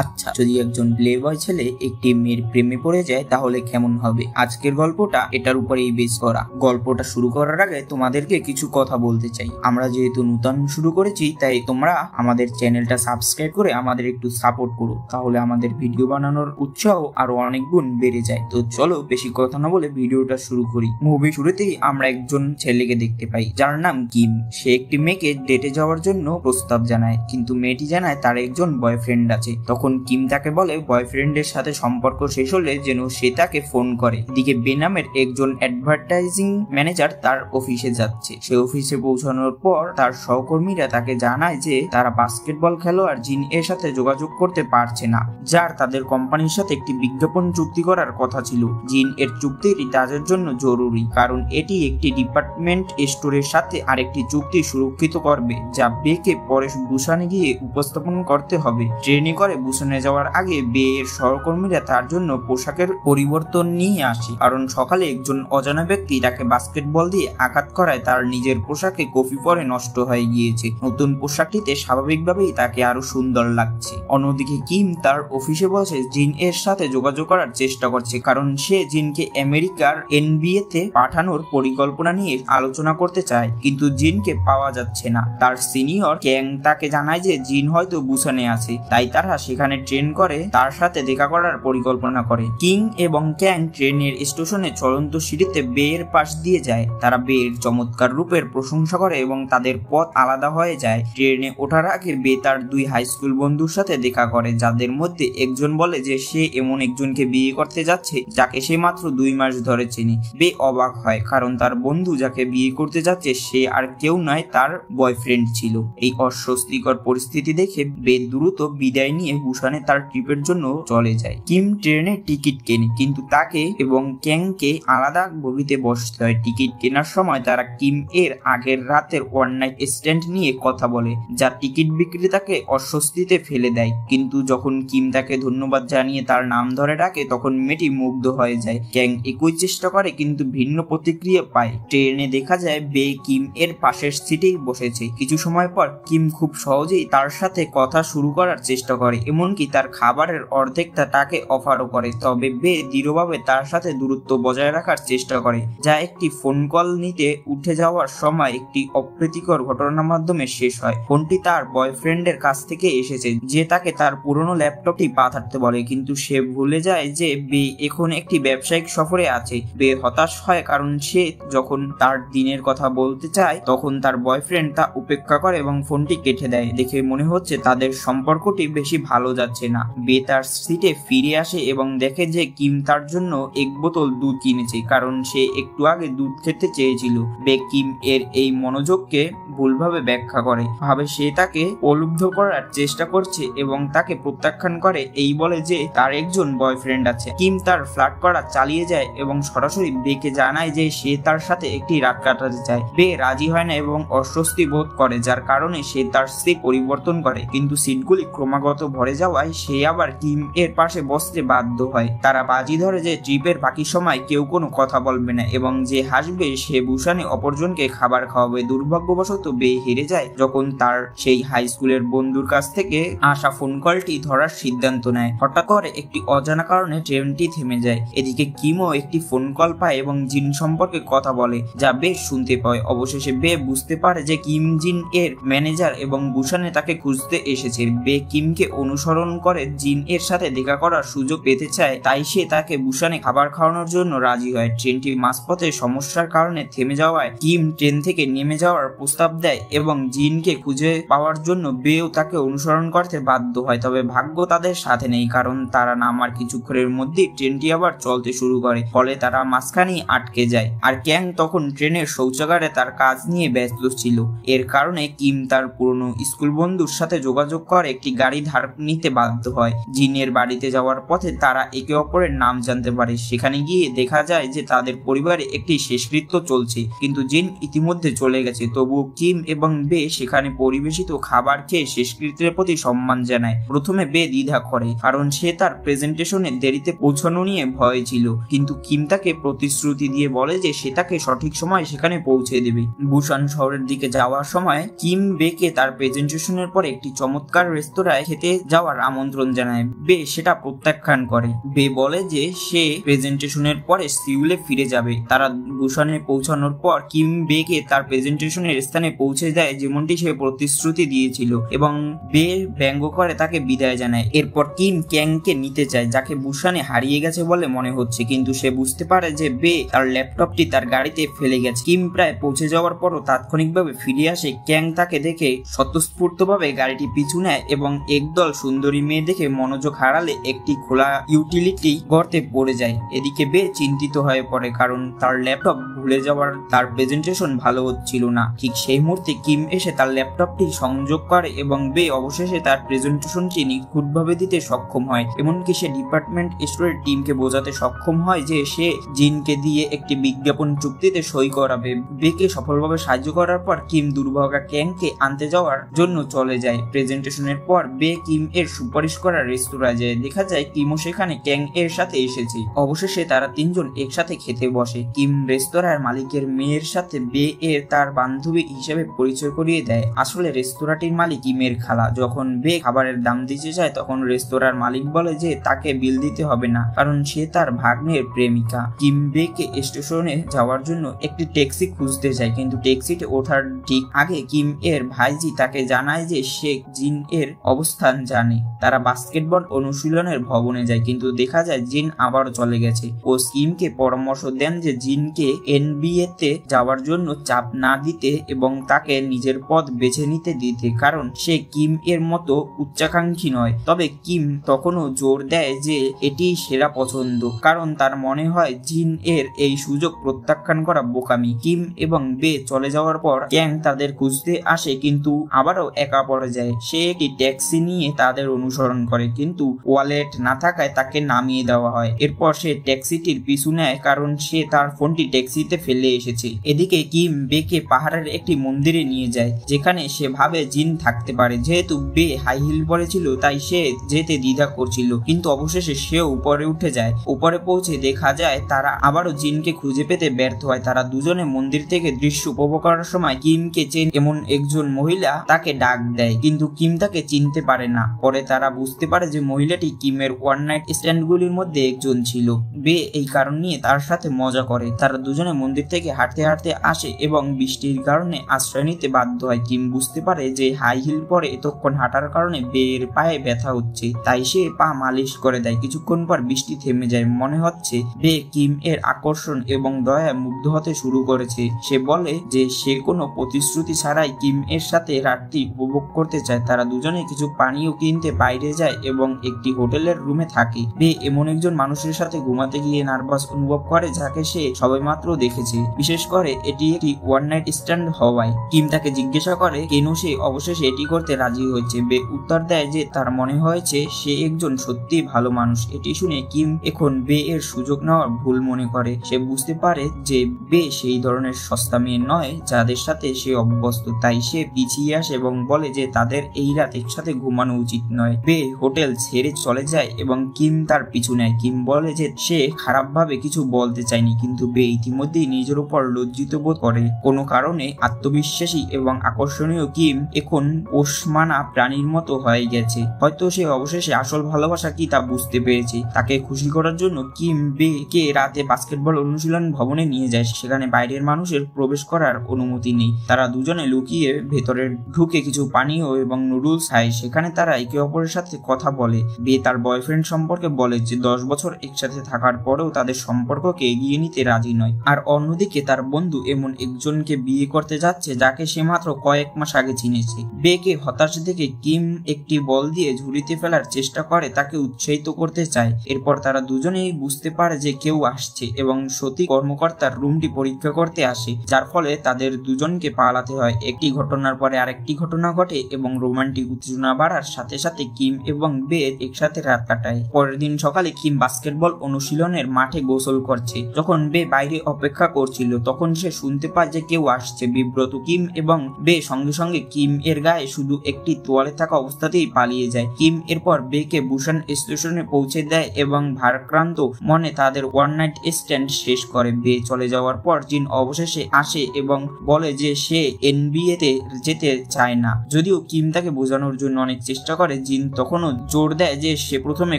আচ্ছা, যদি একজন প্লে বয় ছেলে একটি মেয়ের প্রেমে পড়ে যায় তাহলে কেমন হবে? আজকের গল্পটা এটার উপরেই বেস করা। গল্পটা শুরু করার আগে তোমাদেরকে কিছু কথা বলতে চাই। আমরা যেহেতু নতুন শুরু করেছি, তাই তোমরা আমাদের চ্যানেলটা সাবস্ক্রাইব করে আমাদের একটু সাপোর্ট করো, তাহলে আমাদের ভিডিও বানানোর উৎসাহ আরো অনেক গুণ বেড়ে যায়। তো চলো বেশি কথা না বলে ভিডিওটা শুরু করি। মুভি শুরুতেই আমরা একজন ছেলেকে দেখতে পাই যার নাম কিম। সে একটি মেয়েকে ডেটে যাওয়ার জন্য প্রস্তাব জানায়, কিন্তু মেয়েটি জানায় তার একজন বয়ফ্রেন্ড আছে। তখন কিম তাকে বলে বয়ফ্রেন্ডের সাথে সম্পর্ক শেষ হলে যেন সে তাকে ফোন করে। এদিকে বে নামের একজন অ্যাডভার্টাইজিং ম্যানেজার তার অফিসে যাচ্ছে। সে অফিসে পৌঁছানোর পর তার সহকর্মীরা তাকে জানায় যে তারা বাস্কেটবল খেলোয়াড় জিন এর সাথে যোগাযোগ করতে পারছে না, যার তাদের কোম্পানির সাথে একটি বিজ্ঞাপন চুক্তি করার কথা ছিল। জিন এর চুক্তিটি তাদের জন্য জরুরি, কারণ এটি একটি ডিপার্টমেন্ট স্টোরের সাথে আরেকটি চুক্তি সুরক্ষিত করবে, যা বেকে পরে বুসানে গিয়ে উপস্থাপন করতে হবে। ট্রেনে করে বুসানে যাওয়ার আগে বে এর সহকর্মীরা তার জন্য পোশাকের পরিবর্তন নিয়ে আসে, কারণ সকালে একজন অজানা ব্যক্তি তাকে বাস্কেটবল দিয়ে আঘাত করায় তার নিজের পোশাকে কফি পরে নষ্ট হয়ে গিয়েছে। নতুন পোশাকটিতে স্বাভাবিকভাবেই তাকে আরো সুন্দর লাগছে। অন্যদিকে কিম তার অফিসে বসে জিন এর সাথে যোগাযোগ করার চেষ্টা করছে, কারণ সে জিনকে আমেরিকার এনবিএ তে পাঠানোর পরিকল্পনা নিয়ে আলোচনা করতে চায়, কিন্তু জিনকে পাওয়া যাচ্ছে না। তার সিনিয়র ক্যাং তাকে জানায় যে জিন হয়তো বুসানে আছে, তাই তারা সেখানে ট্রেন করে তার সাথে দেখা করার পরিকল্পনা করে। কিং এবং ক্যাং ট্রেনের স্টেশনে চলন্ত সিঁড়িতে বে এর পাশ দিয়ে যায়। তারা বে এর চমৎকার রূপের প্রশংসা করে এবং তাদের পথ আলাদা হয়ে যায়। ট্রেনে ওঠার আগে বে তার দুই হাই স্কুল বন্ধুর সাথে দেখা করে, যাদের মধ্যে একজন বলে যে সে এমন একজনকে বিয়ে করতে যাচ্ছে যাকে সে মাত্র 2 মাস ধরে চেনে। বে অবাক হয়, কারণ তার বন্ধু যাকে বিয়ে করতে যাচ্ছে সে আর কেউ নয়, তার বয়ফ্রেন্ড ছিল। এই অস্বস্তিকর পরিস্থিতি দেখে বে দ্রুত বিদায় নিয়ে বুসানে তার ট্রিপের জন্য চলে যায়। কিম ট্রেনের টিকিট কেনে, কিন্তু তাকে এবং ক্যাংকে আলাদা বগিতে বসতে হয়। টিকিট কেনার সময় তারা কিম এর আগের রাতের ওয়ান নাইট স্ট্যান্ড নিয়ে কথা বলে, যা টিকিট বিক্রেতাকে অস্বস্তিতে ফেলে দেয়। কিন্তু যখন কিম তাকে ধন্যবাদ জানিয়ে তার নাম ধরে ডাকে, তখন মেয়েটি মুগ্ধ হয়ে যায়। ক্যাং একই চেষ্টা করে কিন্তু ভিন্ন প্রতিক্রিয়া পায়। ট্রেনে দেখা যায় বে কিম এর পাশের সিটেই বসেছে। কিছু সময় পর কিম খুব সহজেই তার সাথে কথা শুরু করার চেষ্টা করে, এমনকি তার খাবারের অর্ধেকটা তাকে অফারও করে। তবে বে দৃঢ়ভাবে তার সাথে দূরত্ব বজায় রাখার চেষ্টা করে, যা একটি ফোন কল নিতে উঠে যাওয়ার সময় একটি অপ্রীতিকর ঘটনার মাধ্যমে শেষ হয়। ফোনটি তার বয়ফ্রেন্ডের কাছ থেকে এসেছে, যে তাকে তার পুরনো ল্যাপটপটি পাঠাতে বলে, কিন্তু সে ভুলে যায় যে বে এখন একটি ব্যবসায়িক সফরে আছে। বে হতাশ হয়, কারণ সে যখন তার দিনের কথা বলতে চায় তখন তার বয়ফ্রেন্ড তা উপেক্ষা করে এবং ফোনটি কেটে দেয়। দেখে মনে হচ্ছে তাদের সম্পর্কটি বেশি ভালো যাচ্ছে না। বে তার সিটে ফিরে আসে এবং দেখে যে কিম তার জন্য 1 বোতল দুধ কিনেছে, কারণ সে একটু আগে দুধ খেতে চেয়েছিল। বে কিম এর এই মনোযোগকে ভুলভাবে ব্যাখ্যা করে, ভাবে সে তাকে প্রলুব্ধ করার চেষ্টা করছে এবং তাকে প্রত্যাখ্যান করে, এই বলে যে তার একজন বয়ফ্রেন্ড আছে। কিম তার ফ্লার্ট করা চালিয়ে যায় এবং সরাসরি বেকে জানায় যে সে তার সাথে একটি রাত কাটাতে চায়। বে রাজি হয় না এবং অস্বস্তি বোধ করে, যার কারণে সে তার সিট পরিবর্তন করে, কিন্তু সিটগুলি ক্রমাগত ভরে যাওয়ায় সে আবার কিম এর পাশে বসতে বাধ্য হয়। তারা বাজি ধরে যে ট্রিপের বাকি সময় কেউ কোনো কথা বলবে না এবং যে হাসবে সে বুসানে অপরজনকে খাবার খাওয়াবে। দুর্ভাগ্যবশত বে হেরে যায় যখন তার সেই হাই স্কুলের বন্ধুর কাছ থেকে আসা ফোন কলটি ধরার সিদ্ধান্ত নেয়। হঠাৎ করে একটি অজানা কারণে ট্রেনটি থেমে যায়। এদিকে কিমও একটি ফোন কল পায় এবং জিন সম্পর্কে কথা বলে, যা বে শুনতে পায়। অবশেষে বে বুঝতে পারে যে কিম জিন এর ম্যানেজার এবং বুসানে তাকে খুঁজতে এসেছে। বে কিমকে অনুসরণ করে জিন এর সাথে দেখা করার সুযোগ পেতে চায়, তাই সে তাকে বুসানে খাবার খাওয়ানোর জন্য রাজি হয়। ট্রেনটি মাঝপথে সমস্যার কারণে থেমে যাওয়ায় কিম ট্রেন থেকে নেমে যাওয়ার প্রস্তাব দেয় এবং জিনকে খুঁজে পাওয়ার জন্য বেও তাকে অনুসরণ করতে বাধ্য হয়। তবে ভাগ্য তাদের সাথে নেই, কারণ তারা নামার কিছুক্ষণের মধ্যেই ট্রেনটি আবার চলতে শুরু করে, ফলে তারা মাঝখানেই আটকে যায়। আর ক্যাং তখন ট্রেনের শৌচাগারে তার কাজ নিয়ে ব্যস্ত ছিল। এর কারণে কিম তার পুরনো স্কুল বন্ধুর সাথে যোগাযোগ করে একটি গাড়ি ধার নিতে বাধ্য হয়। জিনের বাড়িতে যাওয়ার পথে তারা একে অপরের নাম জানতে পারে। সেখানে গিয়ে দেখা যায় যে তাদের পরিবারে একটি শেষকৃত্য চলছে, কিন্তু জিন ইতিমধ্যে চলে গেছে। তবুও কিম এবং বে সেখানে পরিবেশিত খাবার খেয়ে শেষকৃত্যের প্রতি সম্মান জানায়। প্রথমে বে দ্বিধা করে, কারণ সে তার প্রেজেন্টেশনে দেরিতে পৌঁছানো নিয়ে ভয় ছিল, কিন্তু কিম তাকে প্রতিশ্রুতি দিয়ে বলে যে সে তাকে সঠিক সময় সেখানে পৌঁছে দেবে। বুসান শহরের দিকে যাওয়ার সময় কিম বেকে তার প্রেজেন্টেশনের পর একটি চমৎকার রেস্তোরাঁয় খেতে যাওয়ার যাওয়ার আমন্ত্রণ জানায়। বে সেটা প্রত্যাখ্যান করে। বে বলে যে সে প্রেজেন্টেশনের পরে সিউলে ফিরে যাবে। তারা বুসানে পৌঁছানোর পর কিম বেকে তার প্রেজেন্টেশনের স্থানে পৌঁছে দেয় যেমনটি সে প্রতিশ্রুতি দিয়েছিল এবং বে ব্যঙ্গ করে তাকে বিদায় জানায়। এরপর কিম ক্যাংকে নিতে চায়, যাকে বুসানে হারিয়ে গেছে বলে মনে হচ্ছে, কিন্তু সে বুঝতে পারে যে বে তার ল্যাপটপটি তার গাড়িতে ফেলে গেছে। কিম প্রায় পৌঁছে যাওয়ার পরও তাৎক্ষণিকভাবে ফিরে আসে। ক্যাং তাকে দেখে স্বতঃস্ফূর্তভাবে গাড়িটি পিছু নেয় এবং একদল সুন্দরী মেয়ে দেখে মনোযোগ হারালে একটি খোলা ইউটিলিটি গর্তে পড়ে যায়। এদিকে বে চিন্তিত হয়ে পড়ে, কারণ তার ল্যাপটপ ভুলে যাওয়ার তার প্রেজেন্টেশন ভালো হচ্ছিল না। ঠিক সেই মুহূর্তে কিম এসে তার ল্যাপটপটি সংযোগ করে এবং বে অবশেষে তার প্রেজেন্টেশনটি নিখুঁতভাবে দিতে সক্ষম হয়। এমনকি সে ডিপার্টমেন্ট স্টোরের টিমকে বোঝাতে সক্ষম হয় যে সে জিনকে দিয়ে একটি বিজ্ঞাপন চুক্তিতে সই করাবে। বেকে সফলভাবে সাহায্য করার পর কিম দুর্ভাগা ক্যাংকে আনতে যাওয়ার জন্য চলে যায়। প্রেজেন্টেশনের পর বে কিম এর সুপারিশ করা রেস্তোরাঁয় যায়। দেখা যায় কিমও সেখানে ক্যাং এর সাথে এসেছে। অবশেষে তারা তিনজন একসাথে খেতে বসে। কিম রেস্তোরাঁর মালিকের মেয়ের সাথে বে এর তার বান্ধবী হিসেবে পরিচয় করিয়ে দেয়। আসলে রেস্তোরাঁটির মালিক কিমের খালা। যখন বে খাবারের দাম দিতে যায় তখন রেস্তোরাঁর মালিক বলে যে তাকে বিল দিতে হবে না, কারণ সে তার ভাগ্নের প্রেমিকা। কিম বেকে স্টেশনে যাওয়ার জন্য একটি ট্যাক্সি খুঁজতে যায়, কিন্তু ট্যাক্সিতে ওঠার ঠিক আগে কিম এর ভাইজি তাকে জানায় যে সে জিন এর অবস্থান জানে। তারা বাস্কেটবল অনুশীলনের ভবনে যায়, কিন্তু দেখা যায় জিন আবার চলে গেছে। ও কিমকে পরামর্শ দেন যে জিনকে এনবিএ তে যাওয়ার জন্য চাপ না দিতে এবং তাকে নিজের পথ বেছে নিতে দিতে, কারণ সে কিম এর মতো উচ্চাকাঙ্ক্ষী নয়। তবে কিম তখনও জোর দেয় যে এটি সেরা পছন্দ, কারণ তার মনে হয় জিন এর এই সুযোগ প্রত্যাখ্যান করা বোকামি। কিম এবং বে চলে যাওয়ার পর ক্যাং তাদের খুঁজতে আসে, কিন্তু আবারও একা পড়ে যায়। সে একটি ট্যাক্সি নিয়ে তাদের অনুসরণ করে, কিন্তু ওয়ালেট না থাকায় তাকে নামিয়ে দেওয়া হয়। এরপর সে ট্যাক্সিটির পিছু নেয়, কারণ সে তার ফোনটি ট্যাক্সিতে ফেলে এসেছে। এদিকে কিম বেকে পাহাড়ের একটি মন্দিরে নিয়ে যায়, যেখানে সে ভাবে জিন থাকতে পারে। যেহেতু বে হাই হিল পরেছিল তাই সে যেতে দ্বিধা করছিল, কিন্তু অবশেষে সেও উপরে উঠে যায়। উপরে পৌঁছে দেখা যায় তারা আবারও জিনকে খুঁজে পেতে ব্যর্থ হয়। তারা দুজনে মন্দির থেকে দৃশ্য উপভোগ করার সময় কিমকে চেন এমন একজন মহিলা তাকে ডাক দেয়, কিন্তু কিম তাকে চিনতে পারে না। পরে তারা বুঝতে পারে যে মহিলাটি কিমের ওয়ান নাইট স্ট্যান্ড গুলির মধ্যে একজন ছিল। বে এই কারণ নিয়ে তার সাথে মজা করে। তারা দুজনে মন্দির থেকে হাঁটতে হাঁটতে আসে এবং বৃষ্টির কারণে আশ্রয় নিতে বাধ্য হয়। কিম বুঝতে পারে যে হাই হিল পরে এতক্ষণ হাঁটার কারণে বের পায়ে ব্যথা হচ্ছে, তাই সে পা মালিশ করে দেয়। কিছুক্ষণ পর বৃষ্টি থেমে যায়। মনে হচ্ছে বে কিম এর আকর্ষণ এবং দয়া মুগ্ধ হতে শুরু করেছে। সে বলে যে সে কোনো প্রতিশ্রুতি ছাড়াই কিম এর সাথে রাতটি উপভোগ করতে চায়। তারা দুজনে কিছু পানীয় কিনতে বাইরে যায় এবং একটি হোটেলের রুমে থাকে। বে এমন একজন মানুষের সাথে ঘুমাতে গিয়ে নার্ভাস অনুভব করে যাকে সে সবেমাত্র দেখেছে, বিশেষ করে এটি একটি ওয়ান নাইট স্ট্যান্ড হওয়ায়। কিম তাকে জিজ্ঞাসা করে কেন সে অবশেষে এটি করতে রাজি হয়েছে। বে উত্তর দেয় যে তার মনে হয়েছে সে একজন সত্যি ভালো মানুষ। এটি শুনে কিম এখন বে এর সুযোগ নেওয়ার ভুল মনে করে। সে বুঝতে পারে যে বে সেই ধরনের সস্তা মেয়ে নয় যাদের সাথে সে অভ্যস্ত, তাই সে পিছিয়ে আসে এবং বলে যে তাদের এই রাত একসাথে ঘুমানো উচিত নয়। বে হোটেল ছেড়ে চলে যায় এবং কিম তার পিছু নেয়। কিম বলে যে সে খারাপভাবে কিছু বলতে চায়নি, কিন্তু বে ইতিমধ্যেই নিজের উপর লজ্জিত বোধ করে। কোনো কারণে আত্মবিশ্বাসী এবং আকর্ষণীয় কিম এখন পোষমানা প্রাণীর মতো হয়ে গেছে। হয়তো সে অবশেষে আসল ভালোবাসা কি তা বুঝতে পেরেছে। তাকে খুশি করার জন্য কিম বে কে রাতে বাস্কেটবল অনুশীলন ভবনে নিয়ে যায়। সেখানে বাইরের মানুষের প্রবেশ করার অনুমতি নেই। তারা দুজনে লুকিয়ে ভেতরে ঢুকে কিছু পানীয় এবং নুডলস খায়। সেখানে তারা একে অপরের সাথে কথা বলে। বে তার বয়ফ্রেন্ড সম্পর্কে বলে যে 10 বছর একসাথে থাকার পরেও তাদের সম্পর্ককে এগিয়ে নিতে রাজি নয়। আর অন্যদিকে তার বন্ধু এমন একজনকে বিয়ে করতে যাচ্ছে যাকে সে মাত্র কয়েক মাস আগে চিনেছে। বেকে হতাশ দেখে কিম একটি বল দিয়ে ঝুড়িতে ফেলার চেষ্টা করে, তাকে উৎসাহিত করতে চায়। এরপর তারা দুজনেই বুঝতে পারে যে কেউ আসছে এবং সতী কর্মকর্তার রুমটি পরীক্ষা করতে আসে, যার ফলে তাদের দুজনকে পালাতে হয়। একটি ঘটনার পরে আরেকটি ঘটনা ঘটে এবং রোমান্টিক উত্তেজনা বাড়ার সাথে সাথে কিম এবং বে একসাথে রাত কাটায়। পরের দিন সকালে কিম বাস্কেটবল অনুশীলনের মাঠে গোসল করছে। যখন বে বাইরে অপেক্ষা করছিল তখন সে শুনতে পায় যে কেউ আসছে। বিব্রত কিম এবং বে সঙ্গে সঙ্গে কিম এর গায়ে শুধু একটি তোয়ালে থাকা অবস্থাতেই পালিয়ে যায়। কিম এরপর বেকে বুসান স্টেশনে পৌঁছে দেয় এবং ভারাক্রান্ত মনে তাদের ওয়ান নাইট স্ট্যান্ড শেষ করে। বে চলে যাওয়ার পর জিন অবশেষে আসে এবং বলে যে সে এনবিএ তে যেতে চায় না। যদিও কিম তাকে বোঝানোর জন্য অনেক চেষ্টা করে, পারে জিন তখনও জোর দেয় যে সে প্রথমে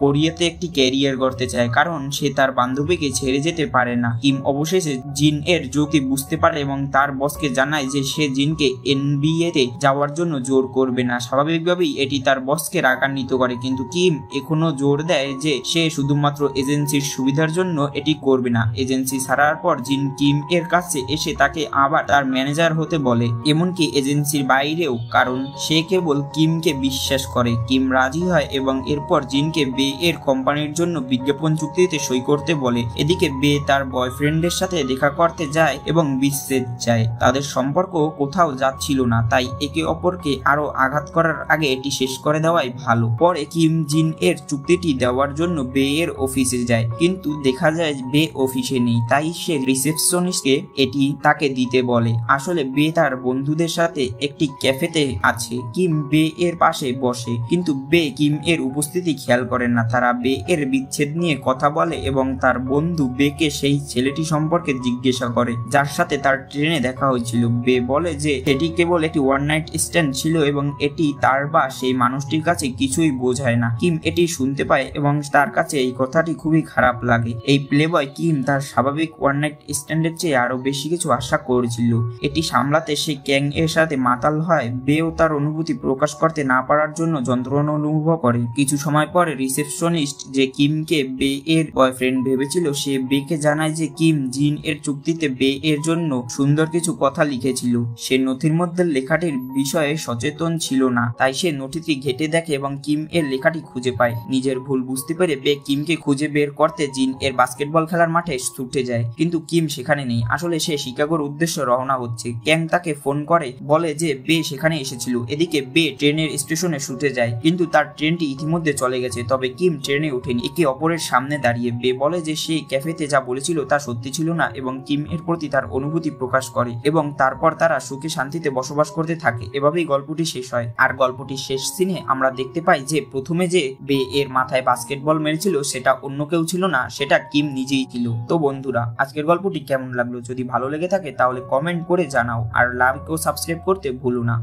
কোরিয়াতে একটি ক্যারিয়ার গড়তে চায়, কারণ সে তার বান্ধবীকে ছেড়ে যেতে পারে না। কিম অবশেষে জিন এর যুক্তি বুঝতে পারে এবং তার বসকে জানায় যে সে জিনকে NBA তে যাওয়ার জন্য জোর করবে না। স্বাভাবিকভাবেই এটি তার বসকে রাগান্বিত করে, কিন্তু কিম এখনো জোর দেয় যে সে শুধুমাত্র এজেন্সির সুবিধার জন্য এটি করবে না। এজেন্সি ছাড়ার পর জিন কিম এর কাছে এসে তাকে আবার তার ম্যানেজার হতে বলে, এমনকি এজেন্সির বাইরেও, কারণ সে কেবল কিমকে বিশ্বাস করে। কিম রাজি হয় এবং এরপর জিনকে বে এর কোম্পানির জন্য বিজ্ঞাপন চুক্তিতে সই করতে বলে। এদিকে বে তার বয়ফ্রেন্ডের সাথে দেখা করতে যায় এবং বিচ্ছেদ চায়। তাদের সম্পর্ক কোথাও যাচ্ছিল না, তাই একে অপরকে আরো আঘাত করার আগে এটি শেষ করে দেওয়াই ভালো। পরে কিম জিন এর চুক্তিটি দেওয়ার জন্য বে এর অফিসে যায়, কিন্তু দেখা যায় বে অফিসে নেই, তাই সে রিসেপশনিস্টকে এটি তাকে দিতে বলে। আসলে বে তার বন্ধুদের সাথে একটি ক্যাফেতে আছে। কিম বে এর পাশে বসে, কিন্তু বে কিম এর উপস্থিতি খেয়াল করেন না। তারা বে এর বিচ্ছেদ নিয়ে কথা বলে এবং তার বন্ধু বেকে সেই ছেলেটি সম্পর্কে জিজ্ঞাসা করে যার সাথে তার ট্রেনে দেখা হয়েছিল। বে বলে যে এটি কেবল একটি ওয়ান নাইট স্ট্যান্ড ছিল এবং এটি তার বা সেই মানুষটির কাছে কিছুই বোঝায় না। কিম এটি শুনতে পায় এবং তার কাছে এই কথাটি খুবই খারাপ লাগে। এই প্লেবয় কিম তার স্বাভাবিক ওয়ান নাইট স্ট্যান্ডের চেয়ে আরো বেশি কিছু আশা করেছিল। এটি সামলাতে সে ক্যাং এর সাথে মাতাল হয়। বেও তার অনুভূতি প্রকাশ করতে না পারার জন্য যন্ত্রণা অনুভব করে। কিছু সময় পরে রিসেপশনিস্ট যে কিমকে বে এর বয়ফ্রেন্ড ভেবেছিল, সে বেকে জানায় যে কিম জিন এর চুক্তিতে বে এর জন্য সুন্দর কিছু কথা লিখেছিল। সে নথির মধ্যে লেখাটির বিষয়ে সচেতন ছিল না, তাই সে নথিটি ঘেটে দেখে এবং কিম এর লেখাটি খুঁজে পায়। নিজের ভুল বুঝতে পেরে বে কিমকে খুঁজে বের করতে জিন এর বাস্কেটবল খেলার মাঠে ছুটে যায়, কিন্তু কিম সেখানে নেই। আসলে সে শিকাগোর উদ্দেশ্যে রওনা হচ্ছে। ক্যাং তাকে ফোন করে, বলে যে বে সেখানে এসেছিল। এদিকে বে ট্রেনের স্টেশনে ছুটে যায়, কিন্তু তার ট্রেনটি ইতিমধ্যে চলে গেছে। তবে কিম ট্রেনে ওঠেনি। একে অপরের সামনে দাঁড়িয়ে বে বলে যে সে ক্যাফেতে যা বলেছিল তা সত্যি ছিল না এবং কিম এর প্রতি তার অনুভূতি প্রকাশ করে, এবং তারপর তারা সুখে শান্তিতে বসবাস করতে থাকে। এভাবেই গল্পটি শেষ হয়। আর গল্পটির শেষ সিনে আমরা দেখতে পাই যে প্রথমে যে বে এর মাথায় বাস্কেটবল মেরেছিল সেটা অন্য কেউ ছিল না, সেটা কিম নিজেই ছিল। তো বন্ধুরা, আজকের গল্পটি কেমন লাগলো? যদি ভালো লেগে থাকে তাহলে কমেন্ট করে জানাও, আর লাইক ও সাবস্ক্রাইব করতে ভুলো না।